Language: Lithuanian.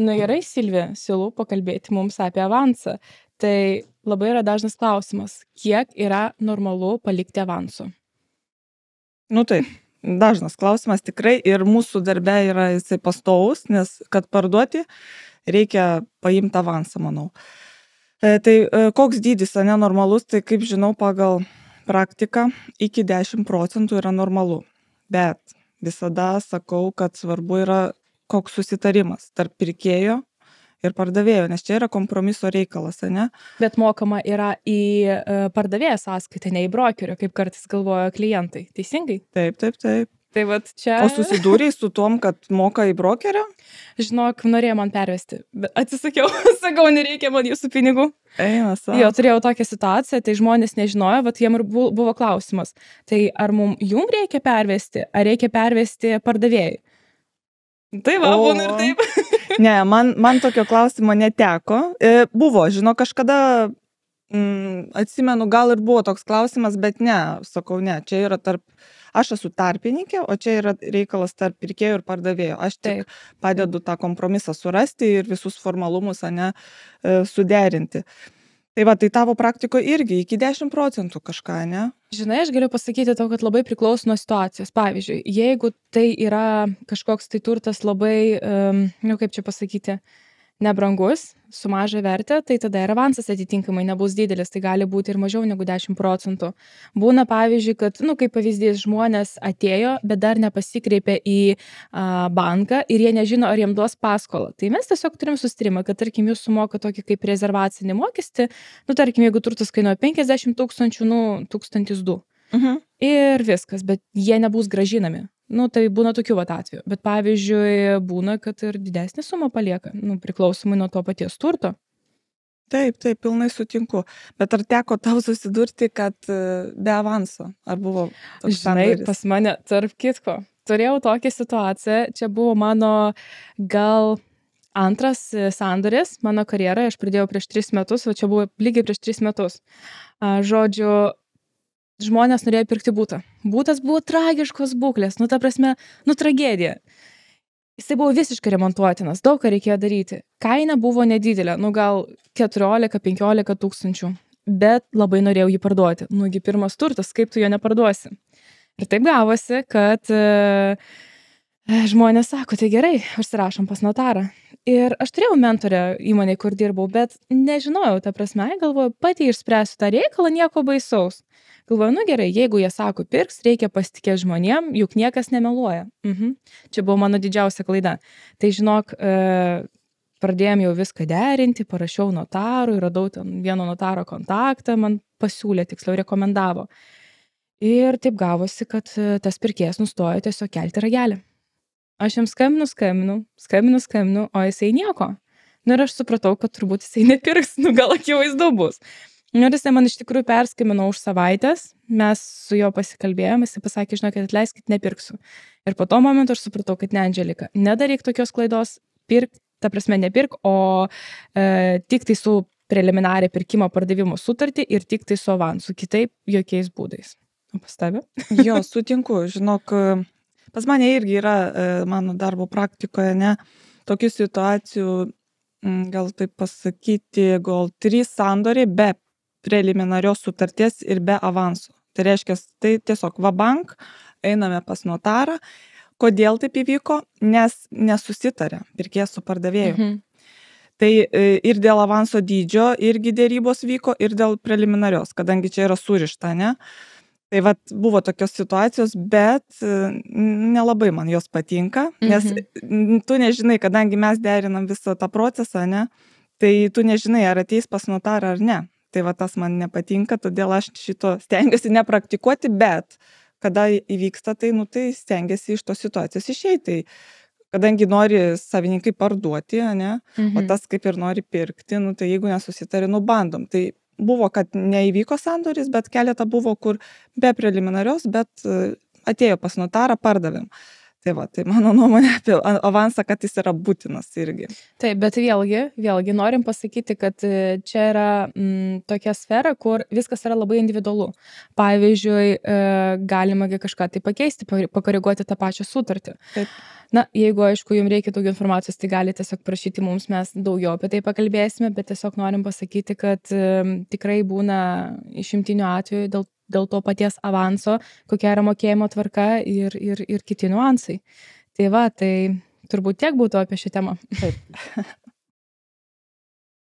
Na gerai, Silvija, siūlau pakalbėti mums apie avansą. Tai labai yra dažnas klausimas, kiek yra normalu palikti avansų? Nu taip, dažnas klausimas tikrai ir mūsų darbe yra jisai pastovus, nes kad parduoti, reikia paimti avansą, manau. Koks dydis, ane, normalus, tai kaip žinau, pagal praktiką iki 10% yra normalu. Bet visada sakau, kad svarbu yra koks susitarimas tarp pirkėjo ir pardavėjo, nes čia yra kompromiso reikalas, ane? Bet mokama yra į pardavėją sąskaitą, ne į brokerio, kaip kartais galvoja klientai. Teisingai? Taip, taip, taip. Tai vat čia... O susidūrėjai su tuom, kad moka į brokerio? Žinok, norėjo man pervesti, bet atsisakiau, sakau, nereikia man jūsų pinigų. Eina savo. Jo, turėjau tokią situaciją, tai žmonės nežinojo, vat jiem ir buvo klausimas. Tai ar jum reikia pervesti, ar reikia pervesti pardavėjai? Tai va, būna ir taip. Ne, man tokio klausimo neteko. Buvo, žinau, kažkada, atsimenu, gal ir buvo toks klausimas, bet ne, sakau, ne, čia yra aš esu tarpininkė, o čia yra reikalas tarp pirkėjų ir pardavėjų. Aš tik padedu tą kompromisą surasti ir visus formalumus, ane, suderinti. Tai va, tai tavo praktikoje irgi iki 10% kažką, ne? Žinai, aš galiu pasakyti tau, kad labai priklauso nuo situacijos. Pavyzdžiui, jeigu tai yra kažkoks tai turtas labai, kaip čia pasakyti, nebrangus, su maža vertė, tai tada ir avansas atitinkamai nebus didelis, tai gali būti ir mažiau negu 10%. Būna pavyzdžiui, kad, kaip pavyzdys, žmonės atėjo, bet dar nepasikreipė į banką ir jie nežino, ar jiem duos paskolą. Tai mes tiesiog turim susitarimą, kad tarkim jūs sumoka tokį kaip rezervacinį mokestį, tarkim, jeigu turtas kainuoja 50 000, 1200. Ir viskas, bet jie nebus gražinami. Tai būna tokių atveju. Bet pavyzdžiui, būna, kad ir didesnį sumą palieka, priklausomai nuo to paties turto. Taip, pilnai sutinku. Bet ar teko tau susidurti, kad be avanso? Ar buvo toks sandoris? Žinai, pas mane, tarp kitko, turėjau tokią situaciją, čia buvo mano gal antras sandoris, mano karjeroje, aš pradėjau prieš 3 metus, o čia buvo lygiai prieš 3 metus. Žodžiu, žmonės norėjo pirkti būtą. Būtas buvo tragiškos būklės, ta prasme, tragedija. Jisai buvo visiškai remontuotinas, daug ką reikėjo daryti. Kaina buvo nedidelė, gal 14-15 tūkstančių, bet labai norėjau jį parduoti. Gi pirmas turtas, kaip tu jo neparduosi. Ir taip gavosi, kad žmonės sako, tai gerai, užsirašom pas notarą. Ir aš turėjau mentorę įmonėje, kur dirbau, bet nežinojau, ta prasme, galvoju, pati išspręsiu tą reikalą, nieko baisaus. Galvoju, gerai, jeigu jie sako pirks, reikia pasitikėti žmonėm, juk niekas nemeluoja. Čia buvo mano didžiausia klaida. Tai žinok, pradėjom jau viską derinti, parašiau notarui, radau ten vieno notaro kontaktą, man pasiūlė, tiksliau rekomendavo. Ir taip gavosi, kad tas pirkėjas nustojo tiesiog kelti ragelį. Aš jam skambinu, o jisai nieko. Ir aš supratau, kad turbūt jisai nepirks, gal akivaizdu bus. Ir jisai man iš tikrųjų perskambino už savaitės, mes su juo pasikalbėjom, jisai pasakė, žinokit, atleiskit, nepirksiu. Ir po to momentu aš supratau, kad ne, Andželika, nedaryk tokios klaidos, pirk, ta prasme nepirk, o tik tai su preliminaria pirkimo pardavimo sutartį ir tik tai su avansu, kitaip jokiais būdais. O pas tave? Jo, sutinku, žinok, pas mane irgi yra mano darbo praktikoje, ne, tokių situacijų, gal taip pasakyti, gal 3 sandoriai be preliminarios sutarties ir be avanso. Tai reiškia, tai tiesiog vabank, einame pas notarą. Kodėl taip įvyko? Nes nesusitarė pirkėjas su pardavėju. Tai ir dėl avanso dydžio irgi dėrybos vyko, ir dėl preliminarios, kadangi čia yra surišta, ne? Tai vat buvo tokios situacijos, bet nelabai man jos patinka, nes tu nežinai, kadangi mes derinam visą tą procesą, ne? Tai tu nežinai, ar ateis pas notarą ar ne. Tai va tas man nepatinka, todėl aš šito stengiuosi nepraktikuoti, bet kada įvyksta tai, tai stengiasi iš tos situacijos išeiti. Kadangi nori savininkai parduoti, ne? O tas kaip ir nori pirkti, tai jeigu nesusitari, bandom. Tai buvo, kad neįvyko sandoris, bet keletą buvo, kur be preliminarios, bet atėjo pas notarą, pardavėm. Tai va, tai mano nuomonė apie avansą, kad jis yra būtinas irgi. Taip, bet vėlgi norim pasakyti, kad čia yra tokia sfera, kur viskas yra labai individualu. Pavyzdžiui, galima kažką tai pakeisti, pakoreguoti tą pačią sutartį. Taip. Na, jeigu, aišku, jums reikia daugiau informacijos, tai galite tiesiog prašyti mums, mes daugiau apie tai pakalbėsime, bet tiesiog norim pasakyti, kad tikrai būna išimtinių atvejų dėl to paties avanso, kokia yra mokėjimo tvarka ir kiti niuansai. Tai va, tai turbūt tiek būtų apie šią temą. Taip.